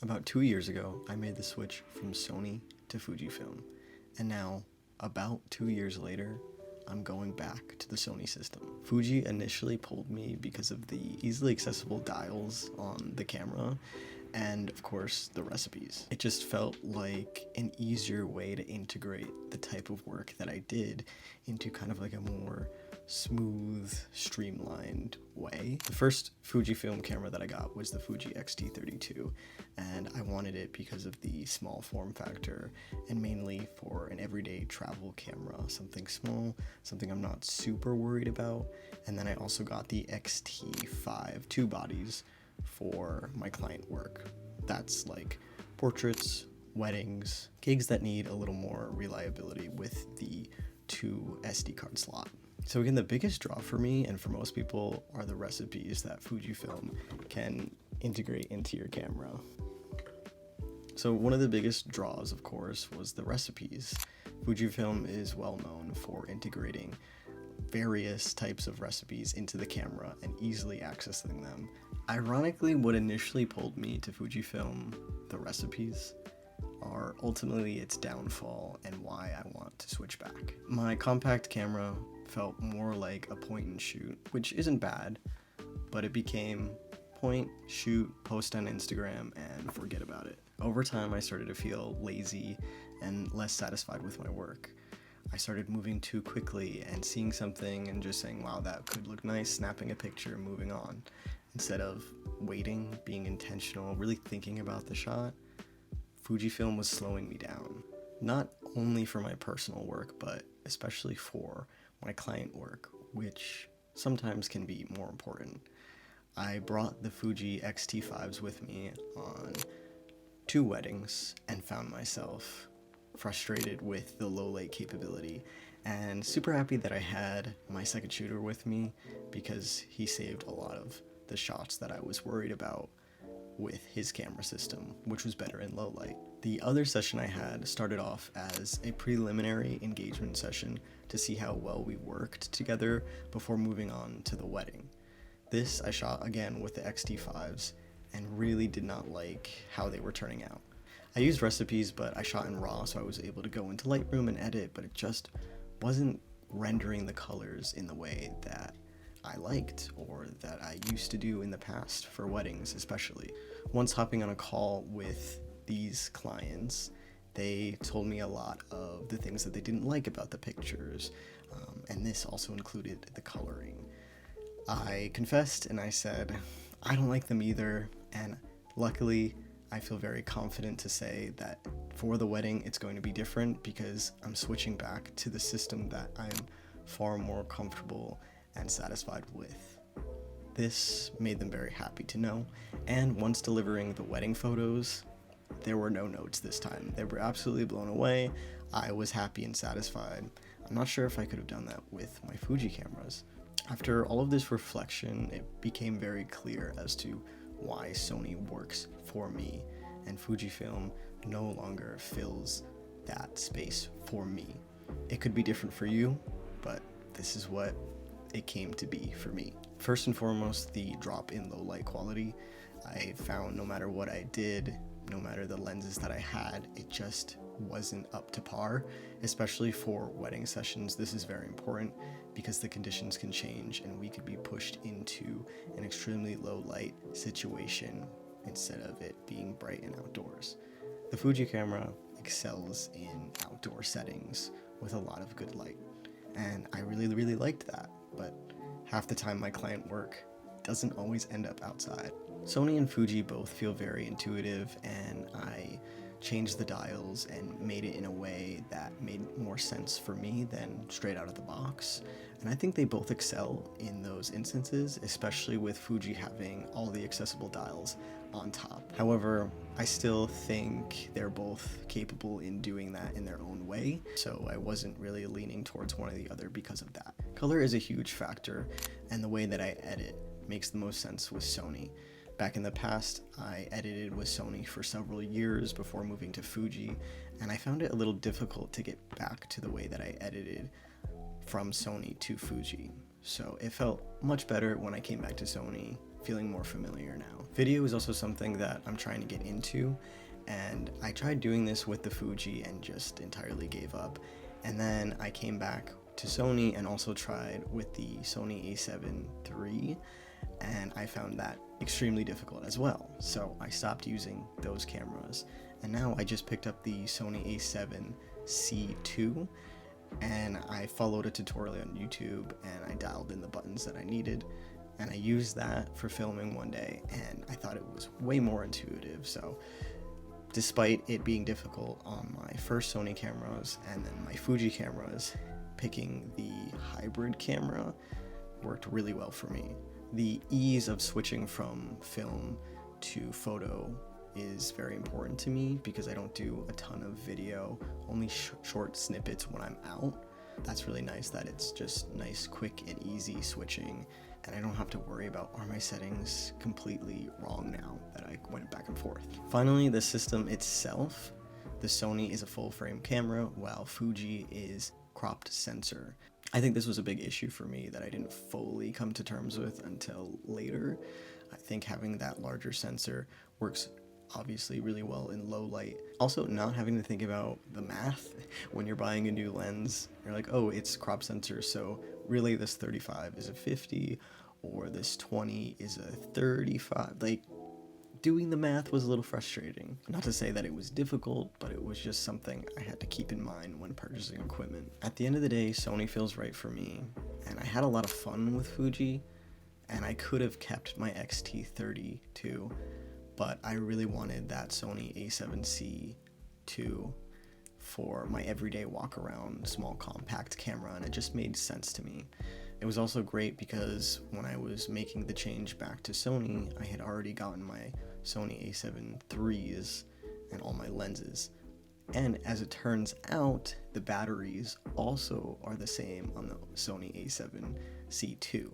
About 2 years ago, I made the switch from Sony to Fujifilm, and now, about 2 years later, I'm going back to the Sony system. Fuji initially pulled me because of the easily accessible dials on the camera, and of course, the recipes. It just felt like an easier way to integrate the type of work that I did into kind of like a more smooth, streamlined way. The first Fujifilm camera that I got was the Fuji X-T32, and I wanted it because of the small form factor and mainly for an everyday travel camera, something small, something I'm not super worried about. And then I also got the X-T5 two bodies for my client work. That's like portraits, weddings, gigs that need a little more reliability with the 2 SD card slot. So again, the biggest draw for me and for most people are the recipes that Fujifilm can integrate into your camera. So one of the biggest draws, of course, was the recipes. Fujifilm is well known for integrating various types of recipes into the camera and easily accessing them. Ironically, what initially pulled me to Fujifilm, the recipes, are ultimately its downfall and why I want to switch back. My compact camera felt more like a point and shoot, which isn't bad, but it became point, shoot, post on Instagram, and forget about it. Over time, I started to feel lazy and less satisfied with my work. I started moving too quickly and seeing something and just saying, wow, that could look nice, snapping a picture and moving on. Instead of waiting, being intentional, really thinking about the shot, Fujifilm was slowing me down. Not only for my personal work, but especially for my client work, which sometimes can be more important. I brought the Fuji X-T5s with me on 2 weddings and found myself frustrated with the low light capability and super happy that I had my second shooter with me because he saved a lot of the shots that I was worried about with his camera system, which was better in low light. The other session I had started off as a preliminary engagement session to see how well we worked together before moving on to the wedding. This I shot again with the X-T5s and really did not like how they were turning out. I used recipes, but I shot in RAW, so I was able to go into Lightroom and edit, but it just wasn't rendering the colors in the way that I liked or that I used to do in the past for weddings especially. Once hopping on a call with these clients, they told me a lot of the things that they didn't like about the pictures, and this also included the coloring. I confessed and I said, I don't like them either, and luckily I feel very confident to say that for the wedding it's going to be different because I'm switching back to the system that I'm far more comfortable and satisfied with. This made them very happy to know, and once delivering the wedding photos, there were no notes this time. They were absolutely blown away. I was happy and satisfied. I'm not sure if I could have done that with my Fuji cameras. After all of this reflection, it became very clear as to why Sony works for me, and Fujifilm no longer fills that space for me. It could be different for you, but this is what it came to be for me. First and foremost, the drop in low light quality. I found no matter what I did, no matter the lenses that I had, it just wasn't up to par, especially for wedding sessions. This is very important because the conditions can change and we could be pushed into an extremely low light situation instead of it being bright and outdoors. The Fuji camera excels in outdoor settings with a lot of good light, and I really liked that, but half the time my client work doesn't always end up outside. Sony and Fuji both feel very intuitive, and I changed the dials and made it in a way that made more sense for me than straight out of the box. And I think they both excel in those instances, especially with Fuji having all the accessible dials on top. However, I still think they're both capable in doing that in their own way, so I wasn't really leaning towards one or the other because of that. Color is a huge factor, and the way that I edit makes the most sense with Sony. Back in the past, I edited with Sony for several years before moving to Fuji, and I found it a little difficult to get back to the way that I edited from Sony to Fuji. So it felt much better when I came back to Sony feeling more familiar now. Video is also something that I'm trying to get into, and I tried doing this with the Fuji and just entirely gave up. And then I came back to Sony and also tried with the Sony a7 III, and I found that extremely difficult as well. So I stopped using those cameras, and now I just picked up the Sony a7C II, and I followed a tutorial on YouTube and I dialed in the buttons that I needed, and I used that for filming one day, and I thought it was way more intuitive. So despite it being difficult on my first Sony cameras and then my Fuji cameras, picking the hybrid camera worked really well for me. The ease of switching from film to photo is very important to me because I don't do a ton of video, only short snippets when I'm out. That's really nice that it's just nice, quick, and easy switching, and I don't have to worry about are my settings completely wrong now that I went back and forth. Finally, the system itself. The Sony is a full frame camera while Fuji is cropped sensor. I think this was a big issue for me that I didn't fully come to terms with until later. I think having that larger sensor works obviously really well in low light. Also, not having to think about the math when you're buying a new lens. You're like, oh, it's crop sensor, so really this 35 is a 50, or this 20 is a 35. Like, doing the math was a little frustrating. Not to say that it was difficult, but it was just something I had to keep in mind when purchasing equipment. At the end of the day, Sony feels right for me, and I had a lot of fun with Fuji, and I could have kept my X-T30 too, but I really wanted that Sony a7C II for my everyday walk around small compact camera, and it just made sense to me. It was also great because when I was making the change back to Sony, I had already gotten my Sony a7 IIIs and all my lenses. And as it turns out, the batteries also are the same on the Sony a7C II.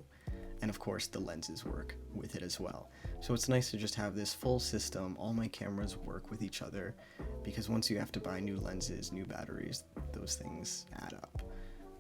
And of course, the lenses work with it as well. So it's nice to just have this full system. All my cameras work with each other, because once you have to buy new lenses, new batteries, those things add up.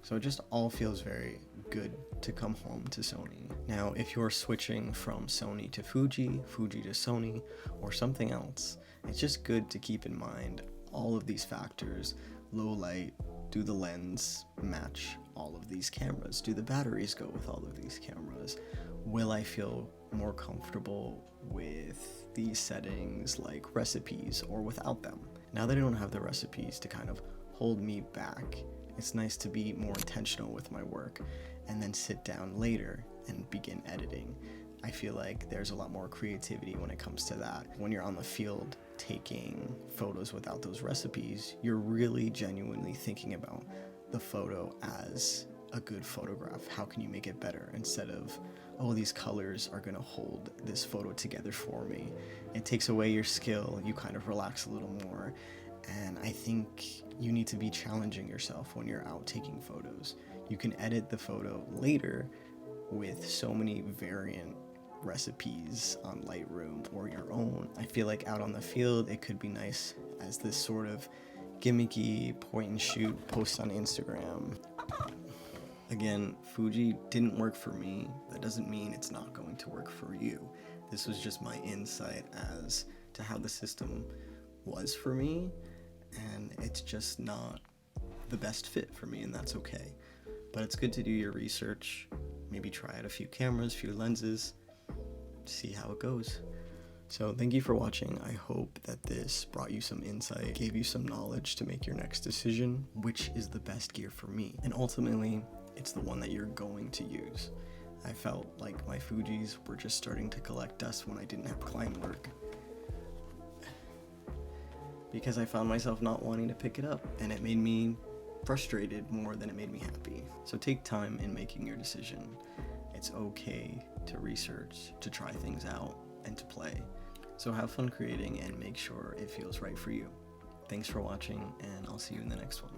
So it just all feels very good to come home to Sony. Now, if you're switching from Sony to Fuji, Fuji to Sony, or something else, it's just good to keep in mind all of these factors. Low light, do the lens match all of these cameras? Do the batteries go with all of these cameras? Will I feel more comfortable with these settings like recipes or without them? Now that I don't have the recipes to kind of hold me back, it's nice to be more intentional with my work and then sit down later and begin editing. I feel like there's a lot more creativity when it comes to that. When you're on the field taking photos without those recipes, you're really genuinely thinking about the photo as a good photograph. How can you make it better? Instead of, oh, these colors are gonna hold this photo together for me. It takes away your skill. You kind of relax a little more. And I think you need to be challenging yourself when you're out taking photos. You can edit the photo later with so many variant recipes on Lightroom or your own. I feel like out on the field, it could be nice as this sort of gimmicky point and shoot post on Instagram. Again, Fuji didn't work for me. That doesn't mean it's not going to work for you. This was just my insight as to how the system was for me, and it's just not the best fit for me, and that's okay. But it's good to do your research, maybe try out a few cameras, few lenses, see how it goes. So thank you for watching. I hope that this brought you some insight, gave you some knowledge to make your next decision, which is the best gear for me. And ultimately, it's the one that you're going to use. I felt like my Fujis were just starting to collect dust when I didn't have client work, because I found myself not wanting to pick it up, and it made me frustrated more than it made me happy. So take time in making your decision. It's okay to research, to try things out, and to play. So have fun creating and make sure it feels right for you. Thanks for watching, and I'll see you in the next one.